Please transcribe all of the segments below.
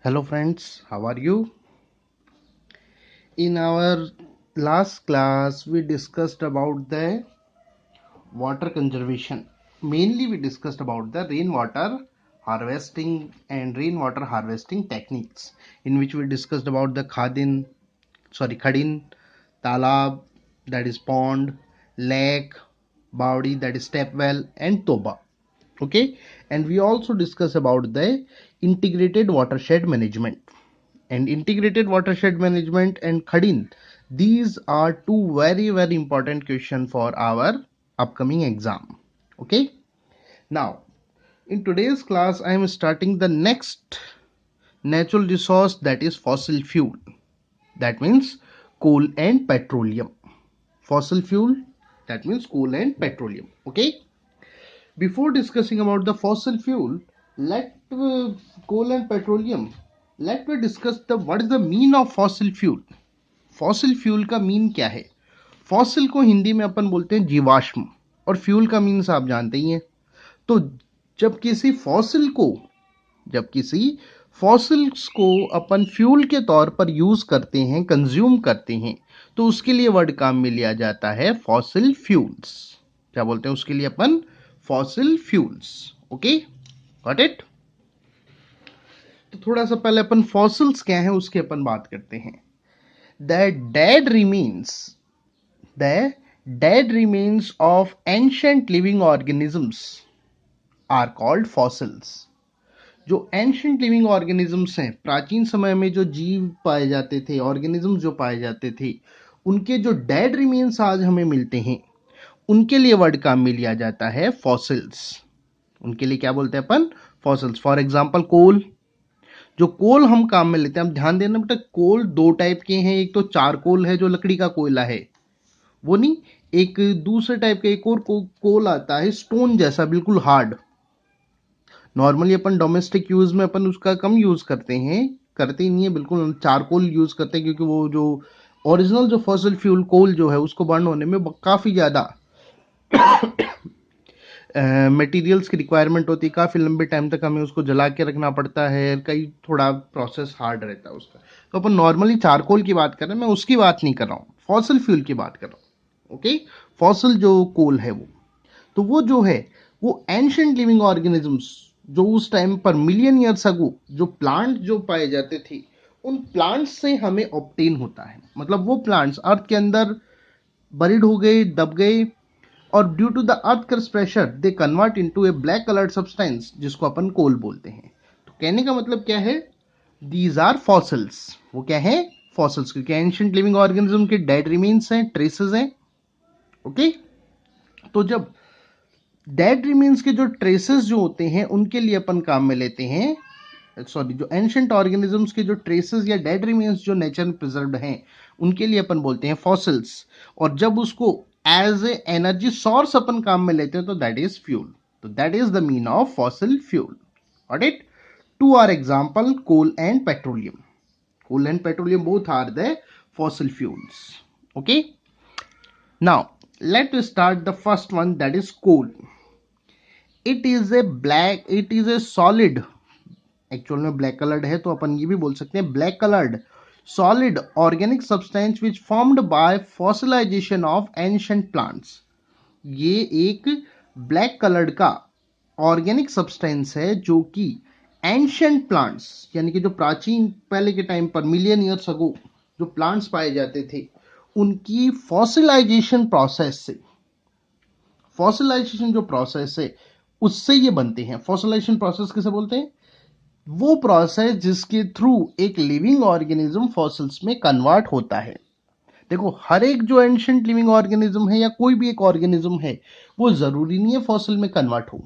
Hello friends, how are you? In our last class, we discussed about the water conservation. Mainly, we discussed about the rainwater harvesting and rainwater harvesting techniques, in which we discussed about the khadin, talab, that is pond, lake, bawdi, that is step well, and toba. Okay, and we also discussed about the integrated watershed management. And integrated watershed management and khadin, these are two very important questions for our upcoming exam. Okay, now in today's class I am starting the next natural resource, that is fossil fuel. That means coal and petroleum. Fossil fuel, that means coal and petroleum. Okay, before discussing about the fossil fuel, let coal and petroleum, let me discuss the what is the mean of fossil fuel. Fossil fuel का mean क्या है? Fossil को हिंदी में अपन बोलते हैं जीवाश्म, और fuel का मीन्स आप जानते ही हैं। तो जब किसी फॉसिल को जब किसी फॉसिल्स को अपन फ्यूल के तौर पर यूज करते हैं, कंज्यूम करते हैं, तो उसके लिए वर्ड काम में लिया जाता है फॉसिल फ्यूल्स। क्या बोलते हैं उसके लिए अपन? Fossil fuels. Okay, got it. तो थोड़ा सा पहले अपन फॉसिल्स क्या है उसके अपन बात करते हैं। The dead remains, the dead remains of ancient living organisms are called fossils. जो एंशियंट लिविंग ऑर्गेनिजम्स हैं, प्राचीन समय में जो जीव पाए जाते थे, ऑर्गेनिजम्स जो पाए जाते थे, उनके जो डेड रिमेन्स आज हमें मिलते हैं, उनके लिए वर्ड काम में लिया जाता है फॉसिल्स। उनके लिए क्या बोलते हैं अपन? फॉसिल्स। फॉर एग्जाम्पल कोल, जो कोल हम काम में लेते हैं, हम ध्यान देना बेटा, कोल दो टाइप के हैं। एक तो चारकोल है जो लकड़ी का कोयला है, वो नहीं, एक दूसरे टाइप का एक और कोल आता है स्टोन जैसा, बिल्कुल हार्ड। नॉर्मली अपन डोमेस्टिक यूज में अपन उसका कम यूज करते हैं, करते ही नहीं है, बिल्कुल चारकोल यूज करते हैं, क्योंकि वो जो ओरिजिनल जो फॉसिल फ्यूल कोल जो है उसको बर्न होने में काफ़ी ज़्यादा मटेरियल्स की रिक्वायरमेंट होती है, काफ़ी लंबे टाइम तक हमें उसको जला के रखना पड़ता है, कई थोड़ा प्रोसेस हार्ड रहता है उसका। तो अपन नॉर्मली चारकोल की बात कर रहे हैं, मैं उसकी बात नहीं कर रहा हूँ, फॉसिल फ्यूल की बात कर रहा हूँ। ओके, फॉसिल जो कोल है वो, तो वो जो है वो एंशियंट लिविंग ऑर्गेनिजम्स, जो उस टाइम पर मिलियन ईयर्स अगो जो प्लांट जो पाए जाते थे, उन प्लांट्स से हमें ऑब्टेन होता है। मतलब वो प्लांट्स अर्थ के अंदर बरीड हो गए, दब गए, और due to the earth crust pressure they convert into a black coloured substance, जिसको अपन कोल बोलते हैं। तो कहने का मतलब क्या है? These are fossils. वो क्या है? फॉसिल्स, क्योंकि एंशियंट लिविंग ऑर्गेनिज्म के डेड रिमेन्स हैं, ट्रेसेस हैं। ओके, तो जब डेड रिमेन्स के जो ट्रेसेस जो होते हैं उनके लिए अपन काम में लेते हैं, सॉरी, जो एंशियंट ऑर्गेनिजम्स के जो ट्रेसेस या डेड रिमेन्स जो नेचर में प्रिजर्व्ड हैं, उनके लिए अपन बोलते हैं फॉसिल्स। और जब उसको एज ए एनर्जी सोर्स अपन काम में लेते हैं तो दैट इज फ्यूल। तो that is the mean of fossil fuel. Got it? Two are example, coal and petroleum. Coal and petroleum both are the fossil fuels. Okay, now let us start the first one, that is coal. It is a solid, actual में black coloured है, तो अपन ये भी बोल सकते हैं black coloured solid organic substance which formed by fossilisation of ancient plants. ये एक ब्लैक कलर्ड का ऑर्गेनिक सब्सटेंस है जो कि एंशिएंट प्लांट्स, यानी कि जो प्राचीन पहले के टाइम पर मिलियन ईयर्स अगो जो प्लांट्स पाए जाते थे, उनकी फॉसिलाइजेशन प्रोसेस से, फॉसिलाइजेशन जो प्रोसेस है उससे ये बनते हैं। फॉसिलाइजेशन प्रोसेस किसे बोलते हैं? वो प्रोसेस जिसके थ्रू एक लिविंग ऑर्गेनिज्म फॉसिल्स में कन्वर्ट होता है। देखो, हर एक जो एंशिएंट लिविंग ऑर्गेनिज्म है या कोई भी एक ऑर्गेनिज्म है, वो जरूरी नहीं है फॉसिल में कन्वर्ट हो।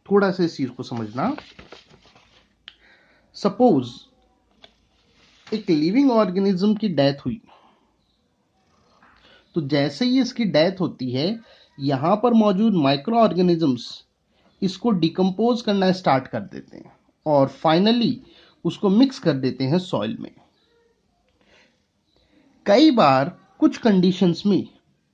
थोड़ा सा इस चीज को समझना। सपोज एक लिविंग ऑर्गेनिज्म की डेथ हुई, तो जैसे ही इसकी डेथ होती है, यहां पर मौजूद माइक्रो ऑर्गेनिजम्स इसको डिकम्पोज करना स्टार्ट कर देते हैं और फाइनली उसको मिक्स कर देते हैं सॉइल में। कई बार कुछ कंडीशंस में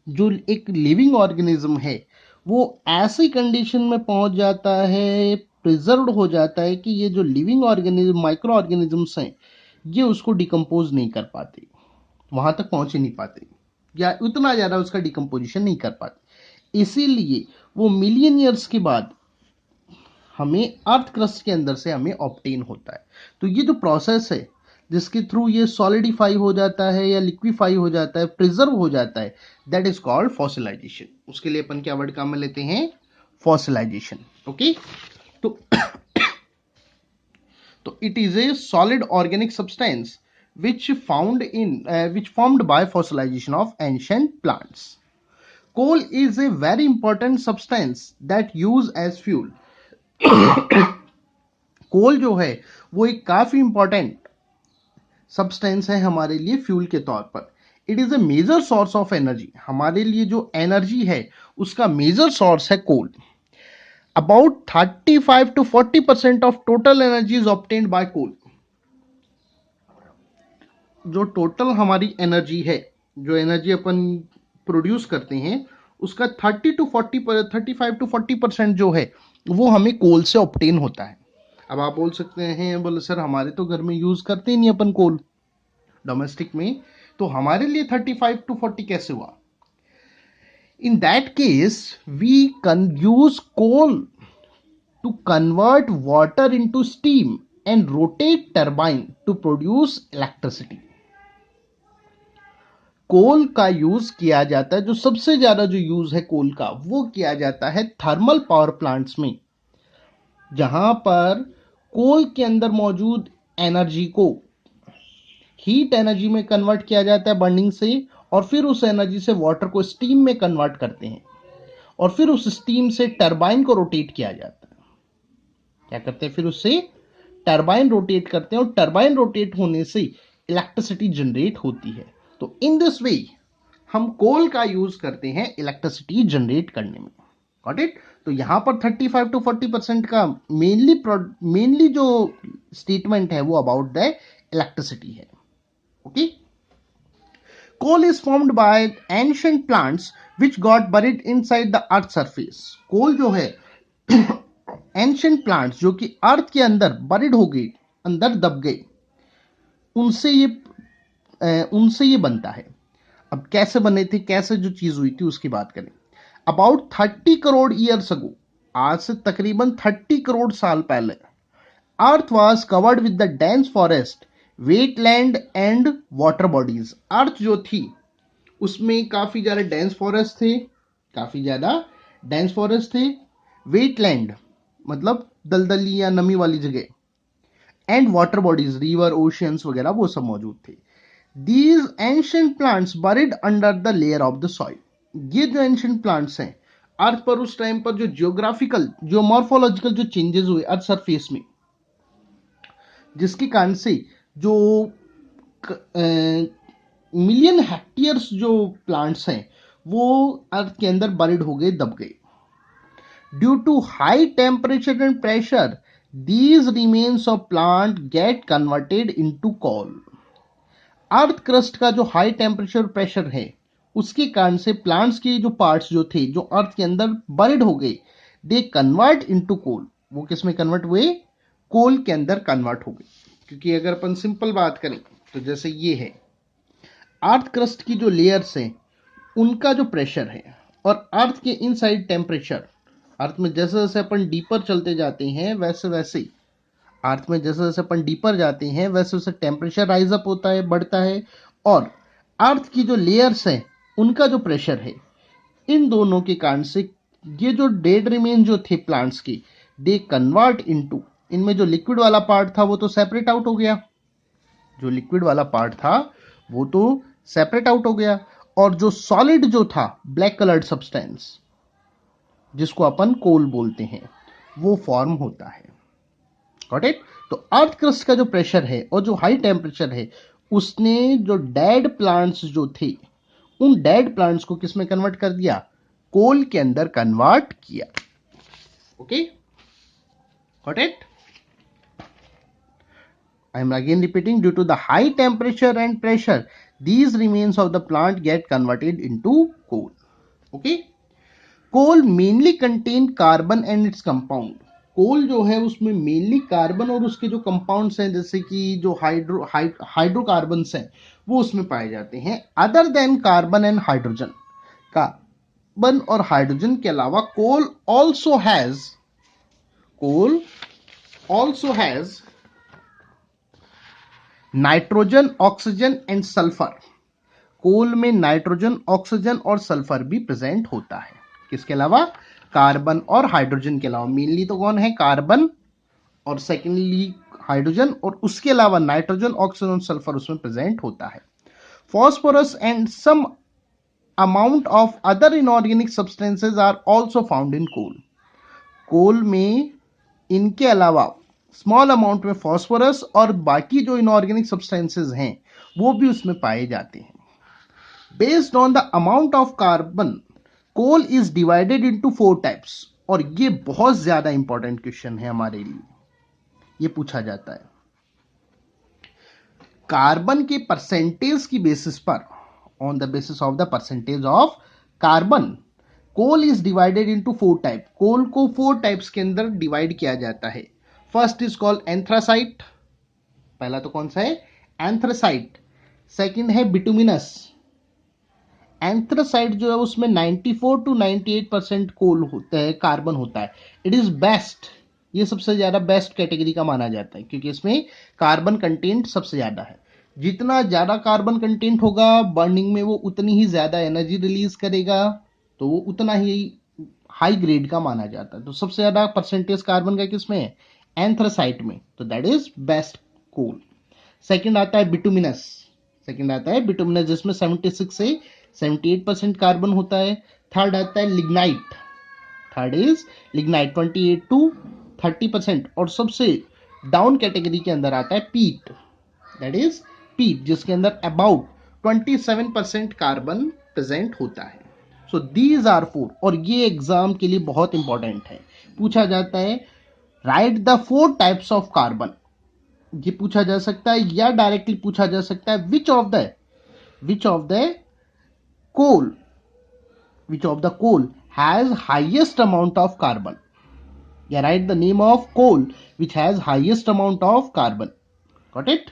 जो एक लिविंग ऑर्गेनिज्म है वो ऐसी कंडीशन में पहुंच जाता है प्रिजर्व्ड हो जाता है कि ये जो लिविंग ऑर्गेनिज्म माइक्रो ऑर्गेनिजम्स हैं ये उसको डिकम्पोज नहीं कर पाते, वहां तक पहुंच ही नहीं पाते या उतना ज़्यादा उसका डिकम्पोजिशन नहीं कर पाते, इसीलिए वो मिलियन ईयर्स के बाद हमें अर्थ क्रस्ट के अंदर से हमें ऑब्टेन होता है। तो ये जो प्रोसेस है जिसके थ्रू ये सॉलिडिफाई हो जाता है या लिक्विफाई हो जाता है, प्रिजर्व हो जाता है, दैट इज कॉल्ड फॉसिलाइजेशन। उसके लिए अपन क्या वर्ड काम में लेते हैं? फॉसिलाइजेशन। ओके, तो it is a solid organic substance which formed by fossilization of ancient plants. Coal is a very important substance that used as fuel. कोल जो है वो एक काफी इंपॉर्टेंट सब्सटेंस है हमारे लिए फ्यूल के तौर पर। It is a major source of energy, हमारे लिए जो एनर्जी है उसका मेजर सोर्स है coal. About 35 to 40% of total energy is obtained by coal. जो टोटल हमारी एनर्जी है, जो एनर्जी अपन प्रोड्यूस करते हैं, उसका 35 to 40% जो है वो हमें कोल से ऑब्टेन होता है। अब आप बोल सकते हैं, बोले सर हमारे तो घर में यूज करते ही नहीं अपन कोल डोमेस्टिक में, तो हमारे लिए 35 to 40 कैसे हुआ? In that case we can use coal to convert water into steam and rotate turbine to produce electricity. Coal का यूज किया जाता है, जो सबसे ज्यादा जो यूज है कोल का वो किया जाता है थर्मल पावर प्लांट्स में, जहां पर कोल के अंदर मौजूद एनर्जी को हीट एनर्जी में कन्वर्ट किया जाता है बर्निंग से, और फिर उस एनर्जी से वाटर को स्टीम में कन्वर्ट करते हैं, और फिर उस स्टीम से टरबाइन को रोटेट किया जाता है। क्या करते हैं? फिर उससे टरबाइन रोटेट करते हैं, और टरबाइन रोटेट होने से इलेक्ट्रिसिटी जनरेट होती है। तो इन दिस वे हम कोल का यूज करते हैं इलेक्ट्रिसिटी जनरेट करने में। Got it? तो यहां पर 35 to 40% का मेनली जो स्टेटमेंट है वो अबाउट द इलेक्ट्रिसिटी है। Okay, coal is formed by ancient plants which got buried inside the earth surface. Coal जो है एंशिएंट प्लांट्स जो कि अर्थ के अंदर बरीड हो गए, अंदर दब गए, उनसे ये बनता है। अब कैसे बने थे, कैसे जो चीज हुई थी उसकी बात करें। अबाउट 30 करोड़ ईयर्स अगो, आज से तकरीबन 30 करोड़ साल पहले, earth was covered with the dense forest, wetland and water bodies. Earth जो थी उसमें काफी ज्यादा डेंस फॉरेस्ट थे, वेटलैंड मतलब दलदली या नमी वाली जगह, and water bodies, river, oceans वगैरह वो सब मौजूद थे। These ancient plants buried under the layer of the soil. ये जो एंशिएंट प्लांट्स हैं, अर्थ पर उस टाइम पर जो जियोग्राफिकल, जो मॉर्फोलॉजिकल जो चेंजेस हुए अर्थ सरफेस में, जिसके कारण से जो मिलियन हेक्टेयर्स जो प्लांट्स हैं वो अर्थ के अंदर बरिड हो गए, दब गए। Due to high temperature and pressure, these remains of plant get converted into coal. Earth crust का जो हाई टेम्परेचर प्रेशर है उसके कारण से प्लांट्स के जो पार्ट्स जो थे, जो अर्थ के अंदर बरिड हो गए, दे कन्वर्ट इनटू कोल। वो किस में कन्वर्ट हुए? कोल के अंदर कन्वर्ट हो गए। क्योंकि अगर अपन सिंपल बात करें तो जैसे ये है अर्थ क्रस्ट की जो लेयर्स हैं उनका जो प्रेशर है और अर्थ के इनसाइड टेम्परेचर, अर्थ में जैसे जैसे अपन डीपर चलते जाते हैं वैसे वैसे अर्थ में जैसे जैसे अपन डीपर जाते हैं वैसे वैसे टेम्परेचर राइज अप होता है, बढ़ता है, और अर्थ की जो लेयर्स हैं उनका जो प्रेशर है, इन दोनों के कारण से ये जो डेड रिमेन जो थे प्लांट्स के, दे कन्वर्ट इनटू, इनमें जो लिक्विड वाला पार्ट था वो तो सेपरेट आउट हो गया, जो लिक्विड वाला पार्ट था वो तो सेपरेट आउट हो गया, और जो सॉलिड जो था ब्लैक कलर्ड सब्सटेंस जिसको अपन कोल बोलते हैं वो फॉर्म होता है। Got it? तो अर्थ क्रस्ट का जो प्रेशर है और जो हाई टेम्परेचर है उसने जो डेड प्लांट्स जो थे उन डेड प्लांट्स को किस में कन्वर्ट कर दिया? कोल के अंदर कन्वर्ट किया। Okay, got it? I am again repeating, due to the high temperature and pressure these remains of the plant get converted into coal. Okay, coal mainly contain carbon and its compound. कोल जो है उसमें mainly carbon और उसके जो compounds हैं जैसे कि जो हाइड्रोकार्बन्स हैं वो उसमें पाए जाते हैं। Other than carbon and hydrogen, carbon और हाइड्रोजन के अलावा coal also has nitrogen, oxygen and sulphur. Coal में नाइट्रोजन, ऑक्सीजन और सल्फर भी प्रेजेंट होता है। किसके अलावा? कार्बन और हाइड्रोजन के अलावा। मेनली तो कौन है? कार्बन और सेकेंडली हाइड्रोजन, और उसके अलावा नाइट्रोजन, ऑक्सीजन और सल्फर उसमें प्रेजेंट होता है। Phosphorus and some amount of other inorganic substances are also found in coal. Coal में इनके अलावा स्मॉल अमाउंट में फॉस्फोरस और बाकी जो इनऑर्गेनिक सब्सटेंसेज हैं वो भी उसमें पाए जाते हैं। Based on the amount of carbon, coal is divided into 4 types. और ये बहुत ज्यादा इंपॉर्टेंट क्वेश्चन है हमारे लिए, ये पूछा जाता है। कार्बन के परसेंटेज की बेसिस पर, on the basis of the percentage of carbon, coal is divided into 4 type. Coal को 4 टाइप्स के अंदर डिवाइड किया जाता है। फर्स्ट इज कॉल्ड एंथ्रासाइट, पहला तो कौन सा है? एंथ्रासाइट। सेकंड है बिटुमिनस। एंथ्रासाइट जो है उसमें 94 to 98% कोल होता है, कार्बन होता है। इट इज बेस्ट, ये सबसे ज्यादा बेस्ट कैटेगरी का माना जाता है क्योंकि इसमें कार्बन कंटेंट सबसे ज्यादा है। जितना ज्यादा कार्बन कंटेंट होगा बर्निंग में वो उतनी ही ज्यादा एनर्जी रिलीज करेगा, तो वो उतना ही हाई ग्रेड का माना जाता है। तो सबसे ज्यादा परसेंटेज कार्बन का किसमें है? एंथ्रासाइट में, तो that is best coal. Second आता है बिटुमिनस। जिसमें 76 से 78% कार्बन होता है। थर्ड आता है लिग्नाइट। 28 to 30%। और सबसे डाउन कैटेगरी के अंदर आता है पीट, दैट इज पीट, जिसके अंदर अबाउट 27% कार्बन प्रेजेंट होता है। सो दीज आर 4, और ये एग्जाम के लिए बहुत इंपॉर्टेंट है। पूछा जाता है right the 4 types of carbon, ये पूछा जा सकता है या डायरेक्टली पूछा जा सकता है which of the coal has highest amount of carbon, या write the name of coal which has highest amount of carbon. Got it?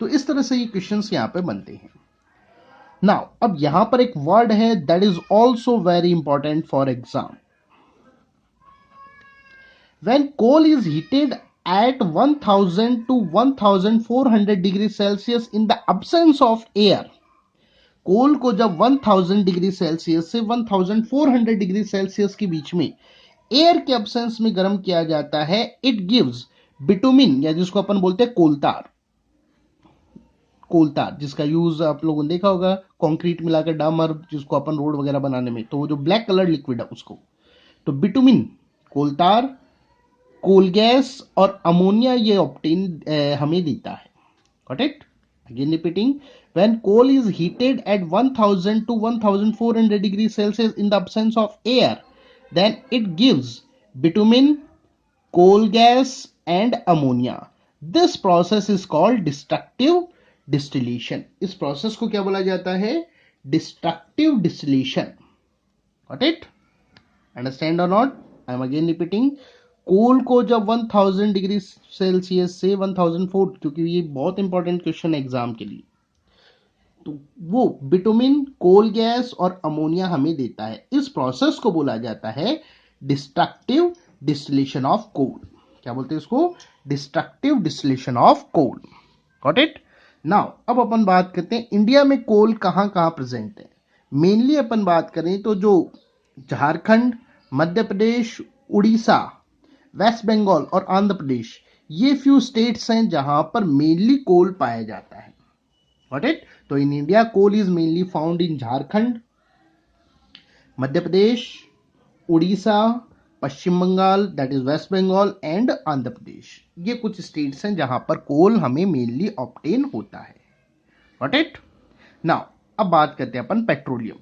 तो इस तरह से ये क्वेश्चंस यहां पे बनते हैं। नाउ अब यहां पर एक वर्ड है that is also very important for exam. When coal is heated at 1000 to 1400 degree Celsius in the absence of air, कोल को जब 1000 डिग्री सेल्सियस से 1400 डिग्री सेल्सियस के बीच में एयर के एब्सेंस में गर्म किया जाता है, इट गिव्स बिटुमिन, या जिसको अपन बोलते हैं कोलतार, जिसका यूज आप लोगों ने देखा होगा कंक्रीट मिलाकर डामर, जिसको अपन रोड वगैरह बनाने में, तो वो जो ब्लैक कलर लिक्विड है उसको, तो बिटुमिन, कोलतार, कोल गैस और अमोनिया ये ऑप्टेन हमें देता है। Got it? Again repeating, when coal is heated at 1000 to 1400 degree Celsius in the absence of air, then it gives bitumen, coal gas and ammonia. This process is called destructive distillation. इस process को क्या बोला जाता है? Destructive distillation. Got it? Understand और not? I am again repeating, coal को जब 1000 degree Celsius से 1004, क्योंकि ये बहुत इंपॉर्टेंट क्वेश्चन है एग्जाम के लिए, तो वो बिटुमिन, कोल गैस और अमोनिया हमें देता है। इस प्रोसेस को बोला जाता है डिस्ट्रक्टिव डिस्टिलेशन ऑफ कोल। क्या बोलते हैं इसको? Destructive distillation of coal. Got it? Now अब अपन बात करते हैं इंडिया में कोल कहां कहां प्रेजेंट है। मेनली अपन बात करें तो जो झारखंड, मध्य प्रदेश, उड़ीसा, वेस्ट बंगाल और आंध्र प्रदेश, ये फ्यू स्टेट्स हैं जहां पर मेनली कोल पाया जाता है। Got it? तो in India coal is mainly found in Jharkhand, Madhya Pradesh, Orissa, Paschim Bangal that is west Bengal and Andhra Pradesh. ये कुछ स्टेट्स हैं जहां पर कोल हमें मेनली ऑब्टेन होता है। Got it? नाउ अब बात करते हैं अपन petroleum.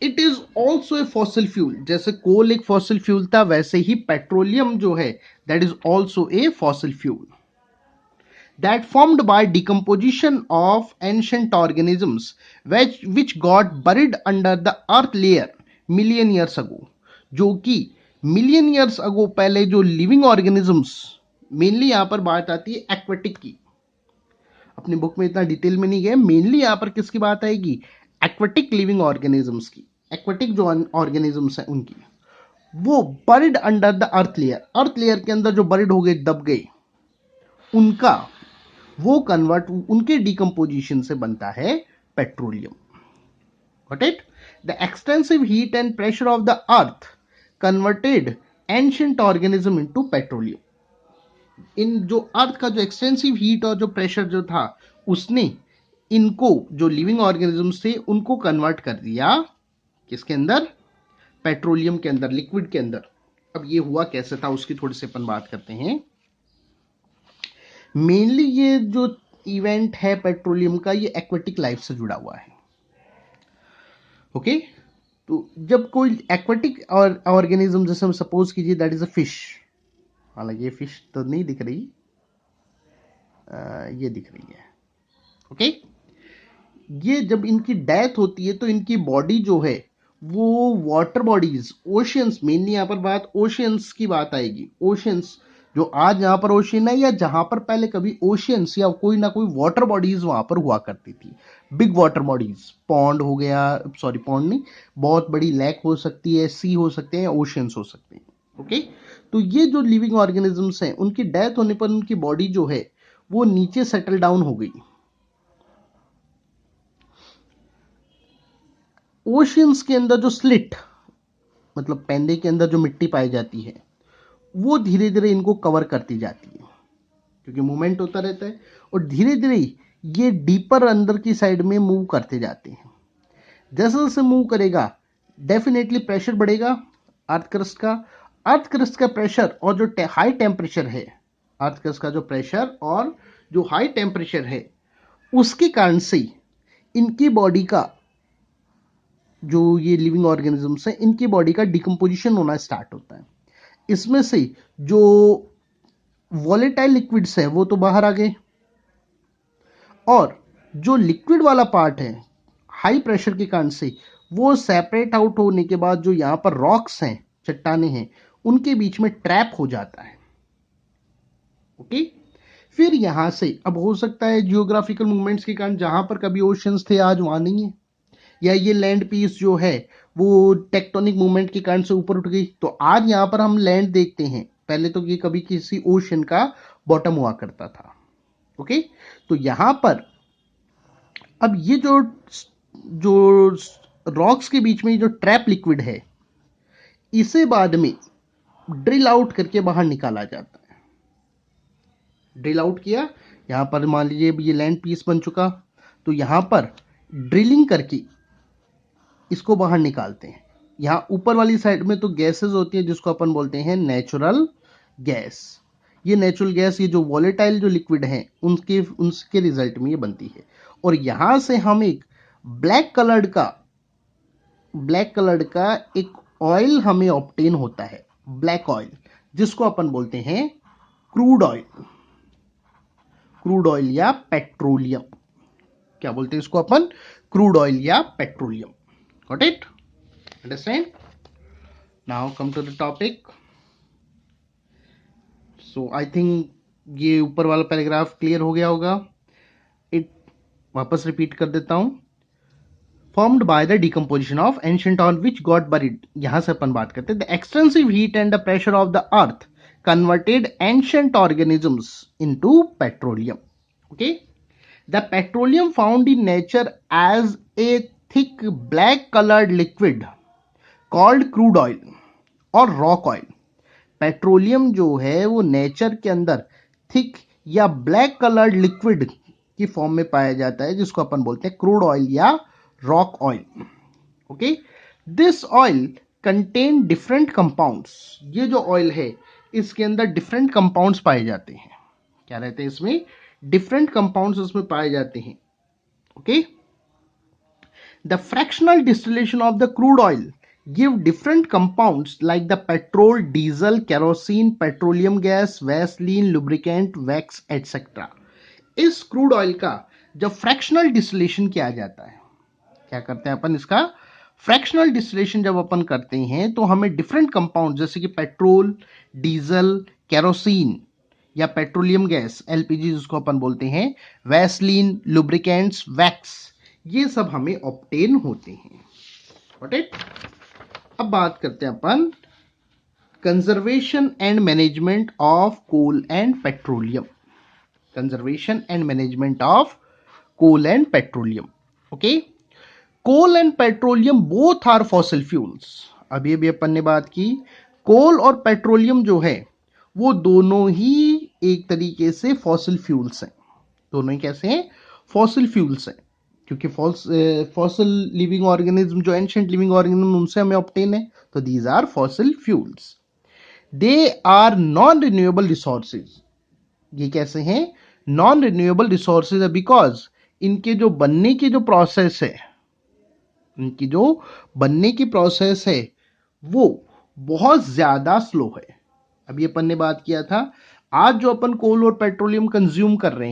It is also a fossil fuel. जैसे कोल एक फॉसिल फ्यूल था, वैसे ही पेट्रोलियम जो है that is also a fossil fuel that formed by decomposition of ancient organisms which got buried under the earth layer million years ago, जो कि million years ago पहले जो लिविंग ऑर्गेनिजम्स, मेनली यहां पर बात आती है एक्वेटिक की, अपनी बुक में इतना डिटेल में नहीं गए, मेनली यहां पर किसकी बात आएगी, एक्वेटिक लिविंग ऑर्गेनिजम्स की, एक्वेटिक जो ऑर्गेनिजम्स हैं उनकी, वो buried under the earth layer, earth layer के अंदर जो बरिड हो गए, दब गए, उनका वो कन्वर्ट, उनके डिकम्पोजिशन से बनता है petroleum. Got it? The extensive heat and pressure of the earth converted ancient organism into petroleum. इन जो अर्थ का जो एक्सटेंसिव हीट और जो प्रेशर जो था, उसने इनको जो लिविंग ऑर्गेनिजम्स थे उनको कन्वर्ट कर दिया किसके अंदर, पेट्रोलियम के अंदर, लिक्विड के अंदर। अब ये हुआ कैसे था उसकी थोड़ी सी अपन बात करते हैं। मेनली ये जो इवेंट है पेट्रोलियम का, ये एक्वेटिक लाइफ से जुड़ा हुआ है। ओके, तो जब कोई एक्वेटिक और ऑर्गेनिज्म, जैसे हम सपोज कीजिए दैट इज अ फिश, हालांकि ये फिश तो नहीं दिख रही, ये दिख रही है। ओके, ये जब इनकी डेथ होती है तो इनकी बॉडी जो है वो वाटर बॉडीज, ओशियंस, मेनली यहां पर बात ओशियंस की बात आएगी। ओशियंस जो आज यहां पर ओशियन है, या जहां पर पहले कभी ओशियंस या कोई ना कोई वाटर बॉडीज वहां पर हुआ करती थी, बिग वाटर बॉडीज, पॉन्ड हो गया, सॉरी पॉन्ड नहीं, बहुत बड़ी लेक हो सकती है, सी हो सकते हैं, ओशियंस हो सकते हैं। ओके, तो ये जो लिविंग ऑर्गेनिजम्स हैं, उनकी डेथ होने पर उनकी बॉडी जो है वो नीचे सेटल डाउन हो गई। ओशियंस के अंदर जो स्लिट, मतलब पैंदे के अंदर जो मिट्टी पाई जाती है, वो धीरे धीरे इनको कवर करती जाती है, क्योंकि मूवमेंट होता रहता है, और धीरे धीरे ये डीपर अंदर की साइड में मूव करते जाते हैं। जैसे जैसे मूव करेगा, डेफिनेटली प्रेशर बढ़ेगा अर्थ क्रस्ट का। अर्थ क्रस्ट का प्रेशर और जो हाई टेम्परेचर है, अर्थ क्रस्ट का जो प्रेशर और जो हाई टेम्परेचर है, उसके कारण से इनकी बॉडी का, जो ये लिविंग ऑर्गेनिजम्स हैं, इनकी बॉडी का डिकम्पोजिशन होना स्टार्ट होता है। इसमें से जो वॉलेटाइल लिक्विड्स है वो तो बाहर आ गए, और जो लिक्विड वाला पार्ट है हाई प्रेशर के कारण से, वो सेपरेट आउट होने के बाद जो यहां पर रॉक्स हैं, चट्टाने हैं, उनके बीच में ट्रैप हो जाता है। ओके, फिर यहां से अब हो सकता है जियोग्राफिकल मूवमेंट्स के कारण जहां पर कभी ओशंस थे आज वहां नहीं है, या ये लैंड पीस जो है वो टेक्टोनिक मूवमेंट के कारण से ऊपर उठ गई, तो आज यहां पर हम लैंड देखते हैं, पहले तो ये कभी किसी ओशन का बॉटम हुआ करता था। ओके, तो यहां पर अब ये जो जो रॉक्स के बीच में जो ट्रैप लिक्विड है, इसे बाद में ड्रिल आउट करके बाहर निकाला जाता है। ड्रिल आउट किया, यहां पर मान लीजिए ये लैंड पीस बन चुका, तो यहां पर ड्रिलिंग करके इसको बाहर निकालते हैं। यहां ऊपर वाली साइड में तो गैसेस होती है जिसको अपन बोलते हैं नेचुरल गैस। ये नेचुरल गैस, ये जो वॉलेटाइल जो लिक्विड है उसके रिजल्ट में ये बनती है। और यहां से हम एक ब्लैक कलर्ड का एक ऑयल हमें ऑब्टेन होता है, ब्लैक ऑयल, जिसको अपन बोलते हैं क्रूड ऑयल, क्रूड ऑयल या पेट्रोलियम। क्या बोलते हैं इसको अपन, क्रूड ऑयल या petroleum. Got it? Understand? Now come to the topic. So I think ये ऊपर वाला पैराग्राफ क्लियर हो गया होगा। इट वापस रिपीट कर देता हूं। Formed by the decomposition of ancient oil which got buried, यहां से अपन बात करते हैं। The extensive heat and the pressure of the earth converted ancient organisms into petroleum. Okay? The petroleum found in nature as a thick black colored liquid called crude oil और rock oil. Petroleum जो है वो nature के अंदर thick या black coloured liquid की form में पाया जाता है, जिसको अपन बोलते हैं क्रूड ऑयल या rock oil. Okay, this oil contain different compounds. ये जो ऑयल है इसके अंदर डिफरेंट कंपाउंड्स पाए जाते हैं। क्या रहते हैं इसमें, डिफरेंट कंपाउंड्स उसमें पाए जाते हैं। Okay, the fractional distillation of the crude oil give different compounds like the petrol, diesel, kerosene, petroleum gas, vaseline, lubricant, wax, etc. इस क्रूड ऑयल का जब फ्रैक्शनल डिस्टिलेशन किया जाता है, क्या करते हैं अपन, इसका फ्रैक्शनल डिस्टिलेशन जब अपन करते हैं तो हमें डिफरेंट कंपाउंड जैसे कि पेट्रोल, डीजल, केरोसिन या पेट्रोलियम गैस एलपीजी जिसको अपन बोलते हैं, वैसलीन, लुब्रिकेंट्स, वैक्स, ये सब हमें ऑब्टेन होते हैं। Got it. अब बात करते हैं अपन conservation and management of coal and petroleum. Conservation and management of coal and petroleum. Okay, coal and petroleum both are fossil fuels. अभी अभी अपन ने बात की, कोल और पेट्रोलियम जो है वो दोनों ही एक तरीके से फॉसिल फ्यूल्स हैं। दोनों ही कैसे हैं? फॉसिल फ्यूल्स हैं, क्योंकि फॉसिल लिविंग ऑर्गेनिज्म जो एंशिएंट लिविंग ऑर्गेनिज्म उनसे हमें ऑब्टेन है, तो these are fossil fuels. They are non renewable resources. ये कैसे हैं? नॉन रिन्यूएबल रिसोर्सेज है बिकॉज इनके जो बनने की जो प्रोसेस है, इनकी जो बनने की प्रोसेस है वो बहुत ज्यादा स्लो है। अभी अपन ने बात किया था, आज जो अपन कोल और पेट्रोलियम कंज्यूम कर रहे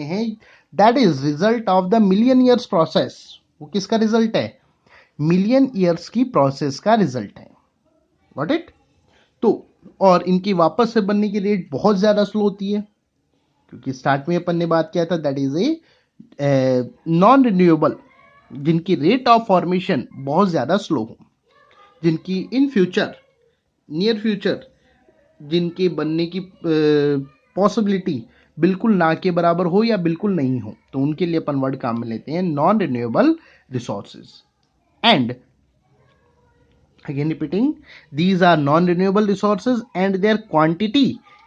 हैं, that is result of the million years process. वो किसका रिजल्ट है? मिलियन ईयर्स की प्रोसेस का रिजल्ट है। Got it. तो और इनकी वापस से बनने की रेट बहुत ज्यादा स्लो होती है, क्योंकि स्टार्ट में अपन ने बात किया था that is a non renewable, जिनकी रेट ऑफ फॉर्मेशन बहुत ज्यादा स्लो हो, जिनकी इन फ्यूचर, नियर फ्यूचर, जिनके बनने की पॉसिबिलिटी बिल्कुल ना के बराबर हो या बिल्कुल नहीं हो, तो उनके लिए अपन वर्ड काम में लेते हैं non renewable resources. And again repeating, these are non renewable resources and their quantity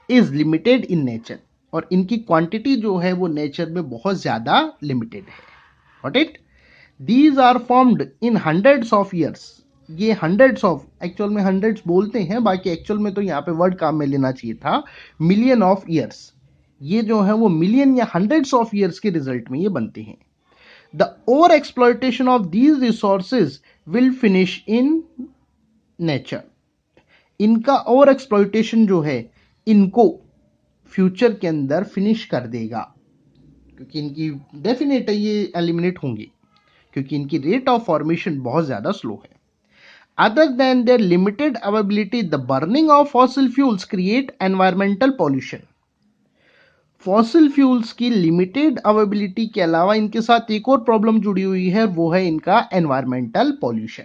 is limited in nature। और इनकी क्वांटिटी जो है वो नेचर में बहुत ज्यादा लिमिटेड है। Got it? These are formed in hundreds of years। ये हंड्रेड्स ऑफ, एक्चुअल में हंड्रेड्स बोलते हैं, बाकी एक्चुअल में तो यहाँ पे वर्ड काम में लेना चाहिए था मिलियन ऑफ ईयर्स। ये जो है वो मिलियन या हंड्रेड्स ऑफ ईयर्स के रिजल्ट में ये बनते हैं। The over exploitation of these resources will finish in nature. इनका ओवर एक्सप्लॉयटेशन जो है इनको फ्यूचर के अंदर फिनिश कर देगा, क्योंकि इनकी डेफिनेट है ये एलिमिनेट होंगी, क्योंकि इनकी रेट ऑफ फॉर्मेशन बहुत ज्यादा स्लो है। Other than there limited availability, the burning of fossil fuels create environmental pollution. Fossil fuels की लिमिटेड अवेबिलिटी के अलावा इनके साथ एक और प्रॉब्लम जुड़ी हुई है, वो है इनका एनवायरमेंटल पॉल्यूशन।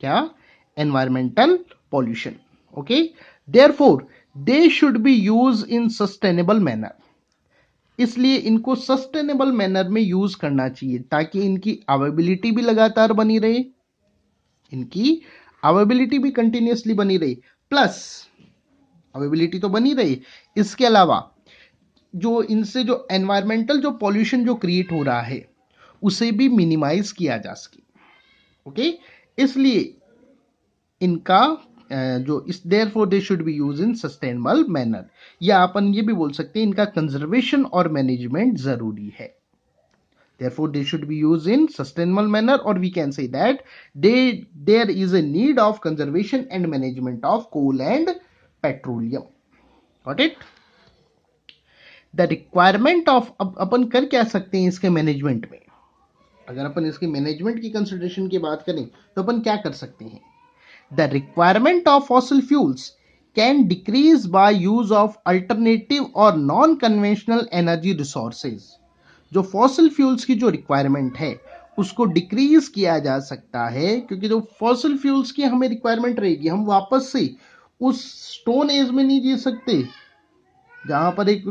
क्या? Environmental pollution. Okay, therefore they should be use in sustainable manner. इसलिए इनको सस्टेनेबल मैनर में यूज करना चाहिए, ताकि इनकी अवेबिलिटी भी लगातार बनी रहे, इनकी अवेबिलिटी भी कंटिन्यूसली बनी रहे, प्लस अवेबिलिटी तो बनी रहे, इसके अलावा जो इनसे जो एनवायरमेंटल जो पॉल्यूशन जो क्रिएट हो रहा है उसे भी मिनिमाइज किया जा सके। ओके, इसलिए इनका जो इस therefore they should be use in sustainable manner, या अपन ये भी बोल सकते हैं इनका कंजर्वेशन और मैनेजमेंट जरूरी है। Therefore they should be used in sustainable manner, or we can say that there is a need of conservation and management of coal and petroleum। Got it? The requirement of, अब अपन कर क्या सकते हैं इसके management में? अगर अपन इसके management की कंसिडरेशन की बात करें तो अपन क्या कर सकते हैं? The requirement of fossil fuels can decrease by use of alternative or non-conventional energy resources। जो फॉसिल फ्यूल्स की जो रिक्वायरमेंट है उसको डिक्रीज किया जा सकता है, क्योंकि जो फॉसिल फ्यूल्स की हमें रिक्वायरमेंट रहेगी, हम वापस से उस स्टोन एज में नहीं जी सकते जहां पर एक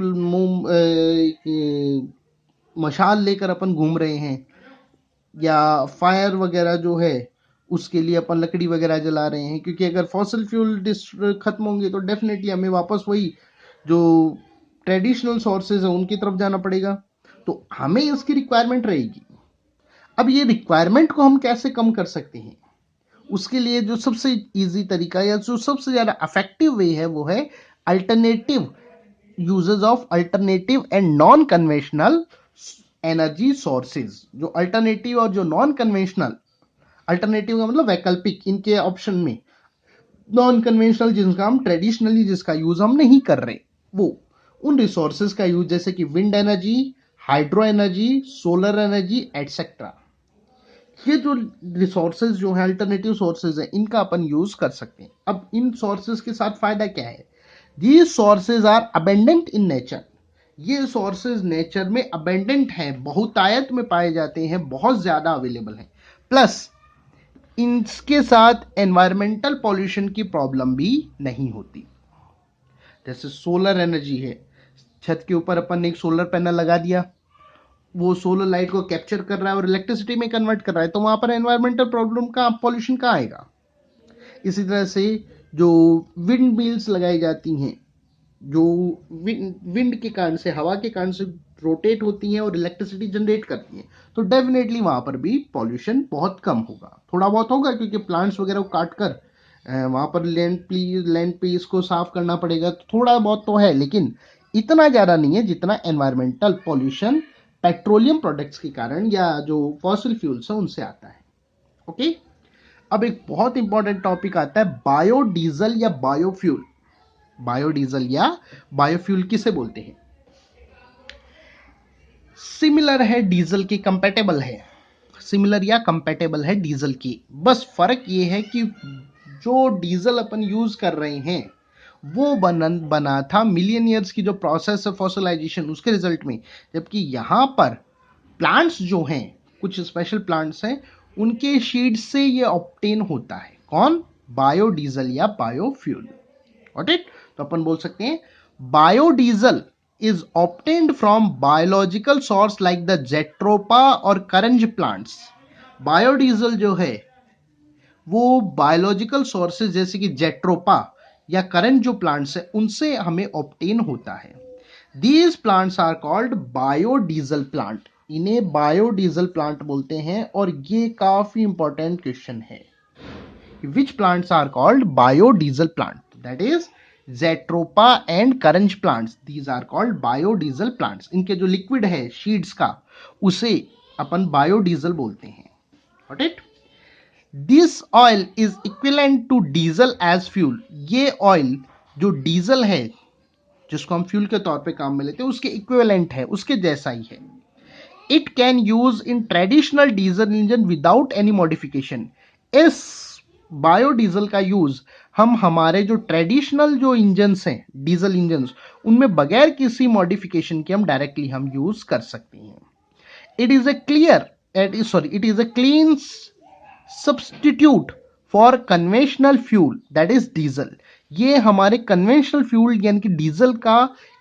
मशाल लेकर अपन घूम रहे हैं, या फायर वगैरह जो है उसके लिए अपन लकड़ी वगैरह जला रहे हैं, क्योंकि अगर फॉसिल फ्यूल खत्म होंगे तो डेफिनेटली हमें वापस वही जो ट्रेडिशनल सोर्सेज है उनकी तरफ जाना पड़ेगा, तो हमें इसकी रिक्वायरमेंट रहेगी। अब ये रिक्वायरमेंट को हम कैसे कम कर सकते हैं? उसके लिए जो सबसे इजी तरीका या जो सबसे ज्यादा इफेक्टिव वे है वो है alternative uses of alternative and non conventional energy sources. जो अल्टरनेटिव और जो नॉन कन्वेंशनल, अल्टरनेटिव का मतलब वैकल्पिक, इनके ऑप्शन में नॉन कन्वेंशनल जिसका हम ट्रेडिशनली जिसका यूज हम नहीं कर रहे, वो उन रिसोर्सेज का यूज, जैसे कि wind energy, hydro energy, solar energy etcetera. ये जो रिसोर्सेज जो है अल्टरनेटिव सोर्सेज है, इनका अपन यूज कर सकते हैं। अब इन सोर्सेज के साथ फायदा क्या है? These sources are abundant in nature. ये सोर्सेज नेचर में अबेंडेंट हैं, बहुतायत में पाए जाते हैं, बहुत ज्यादा अवेलेबल हैं। प्लस इनके साथ एनवायरमेंटल पॉल्यूशन की प्रॉब्लम भी नहीं होती। जैसे सोलर एनर्जी है, छत के ऊपर अपन ने एक सोलर पैनल लगा दिया, वो सोलर लाइट को कैप्चर कर रहा है और इलेक्ट्रिसिटी में कन्वर्ट कर रहा है, तो वहां पर एनवायरमेंटल प्रॉब्लम का पॉल्यूशन कहाँ आएगा? इसी तरह से जो विंड मिल्स लगाई जाती हैं, जो विंड के कारण से, हवा के कारण से रोटेट होती हैं और इलेक्ट्रिसिटी जनरेट करती हैं, तो डेफिनेटली वहां पर भी पॉल्यूशन बहुत कम होगा। थोड़ा बहुत होगा क्योंकि प्लांट्स वगैरह को काट कर वहां पर लैंड पे इसको साफ करना पड़ेगा, तो थोड़ा बहुत तो है, लेकिन इतना ज्यादा नहीं है जितना एनवायरमेंटल पॉल्यूशन पेट्रोलियम प्रोडक्ट्स के कारण या जो फॉसिल फ्यूल्स है उनसे आता है। ओके, अब एक बहुत इंपॉर्टेंट टॉपिक आता है बायोडीजल या बायोफ्यूल। बायोडीजल या बायोफ्यूल किसे बोलते हैं? सिमिलर है डीजल की, कंपैटिबल है, सिमिलर या कंपैटिबल है डीजल की। बस फर्क ये है कि जो डीजल अपन यूज कर रहे हैं वो बना था मिलियन ईयर्स की जो प्रोसेस है फॉसिलाइजेशन, उसके रिजल्ट में, जबकि यहां पर प्लांट्स जो हैं, कुछ स्पेशल प्लांट्स हैं, उनके शीड से ये ऑब्टेन होता है। कौन? बायोडीजल या बायोफ्यूल। Got it? तो अपन बोल सकते हैं biodiesel is obtained from biological source like the jatropha और करंज प्लांट्स। बायोडीजल जो है वो बायोलॉजिकल सोर्सेज जैसे कि जेट्रोपा या करंज जो प्लांट्स है उनसे हमें ऑब्टेन होता है। These plants are called biodiesel plant. इन्हें बायोडीजल प्लांट बोलते हैं। और ये काफी इंपॉर्टेंट क्वेश्चन है, which plants are called biodiesel plant? That is jatropha and karanj plants, these are called biodiesel plants. इनके जो लिक्विड है शीड्स का, उसे अपन बायोडीजल बोलते हैं। Got it? This oil is equivalent to diesel as fuel. ये ऑयल जो डीजल है, जिसको हम फ्यूल के तौर पे काम में लेते हैं, उसके इक्विवेलेंट है, उसके जैसा ही है। It can use in traditional diesel engine without any modification. इस बायोडीजल का यूज हम हमारे जो ट्रेडिशनल जो इंजन्स हैं, डीजल इंजन्स, उनमें बगैर किसी मॉडिफिकेशन के हम डायरेक्टली हम यूज कर सकते हैं। It is a clean substitute for conventional fuel, that is diesel. ये हमारे कन्वेंशनल फ्यूल यानी कि डीजल का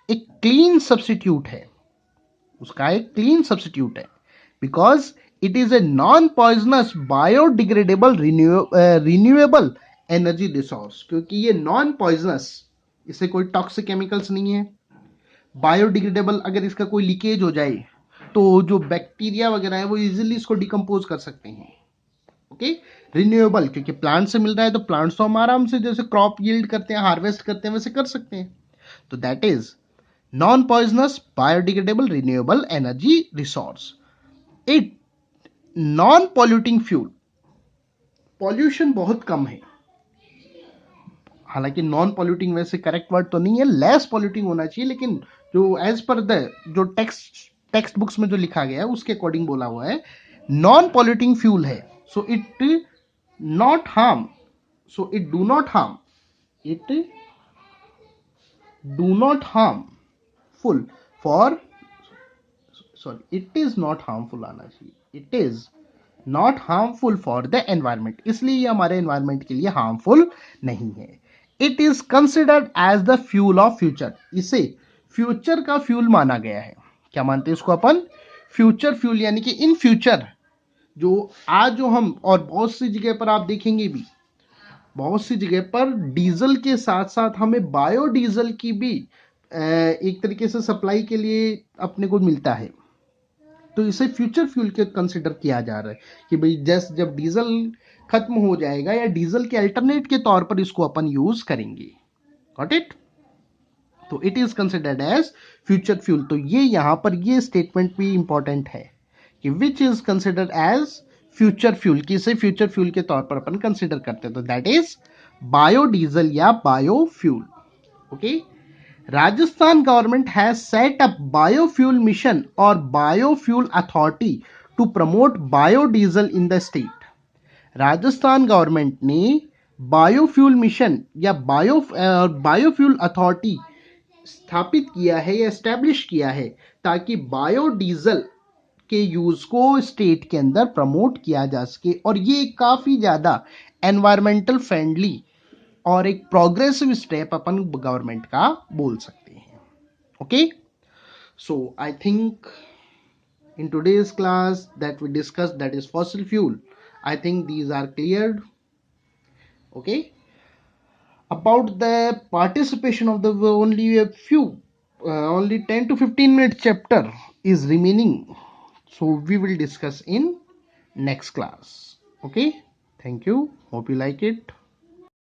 एक क्लीन सब्स्टिट्यूट है, उसका एक क्लीन सब्स्टिट्यूट है, because it is a non poisonous biodegradable renewable energy resource. क्योंकि ये नॉन पॉइजनस, इससे कोई टॉक्सिक केमिकल्स नहीं है, बायोडिग्रेडेबल, अगर इसका कोई लीकेज हो जाए तो जो बैक्टीरिया वगैरह है वो इजीली इसको डिकम्पोज कर सकते हैं। ओके, रिन्यूएबल, क्योंकि प्लांट से मिल रहा है तो प्लांट्स तो हम आराम से जैसे क्रॉप यील्ड करते हैं, हार्वेस्ट करते हैं, वैसे कर सकते हैं। तो that is non poisonous biodegradable renewable energy resource. It non polluting fuel, pollution बहुत कम है। हालांकि नॉन पॉल्यूटिंग वैसे करेक्ट वर्ड तो नहीं है, लेस पॉल्यूटिंग होना चाहिए, लेकिन जो एज पर द जो टेक्स्ट बुक्स में जो लिखा गया है उसके अकॉर्डिंग बोला हुआ है, नॉन पॉल्यूटिंग फ्यूल है। So it not harm, so it do not harm, it do not harmful for, sorry, it is not harmful आना चाहिए, it is not harmful for the environment, इसलिए ये हमारे एनवायरमेंट के लिए हार्मफुल नहीं है। It is considered as the fuel of future, इसे फ्यूचर का फ्यूल माना गया है। क्या मानते हैं इसको अपन? फ्यूचर फ्यूल, यानी कि इन फ्यूचर जो आज जो हम, और बहुत सी जगह पर आप देखेंगे भी, बहुत सी जगह पर डीजल के साथ साथ हमें बायोडीजल की भी एक तरीके से सप्लाई के लिए अपने को मिलता है। तो इसे फ्यूचर फ्यूल के कंसिडर किया जा रहा है कि भाई जैसे जब डीजल खत्म हो जाएगा या डीजल के अल्टरनेट के तौर पर इसको अपन यूज करेंगे। Got it? तो it is considered as future fuel. तो ये यहां पर ये स्टेटमेंट भी इंपॉर्टेंट है कि which is considered as future fuel, कि इसे फ्यूचर फ्यूल के तौर पर अपन कंसिडर करते हैं, तो दैट इज बायोडीजल या biofuel. Okay, Rajasthan government has set up biofuel mission और biofuel authority to promote biodiesel in the state. Rajasthan government ने बायोफ्यूल मिशन या बायोफ्यूल अथॉरिटी स्थापित किया है या एस्टेब्लिश किया है ताकि बायोडीजल के यूज को स्टेट के अंदर प्रमोट किया जा सके, और ये काफी ज्यादा एनवायरमेंटल फ्रेंडली और एक प्रोग्रेसिव स्टेप अपन गवर्नमेंट का बोल सकते हैं. Okay, so I think in today's class that we discussed, that is fossil fuel, I think these are cleared. Okay, about the participation of the only a few only 10 to 15 minute chapter is remaining, so we will discuss in next class. Okay, thank you, hope you like it.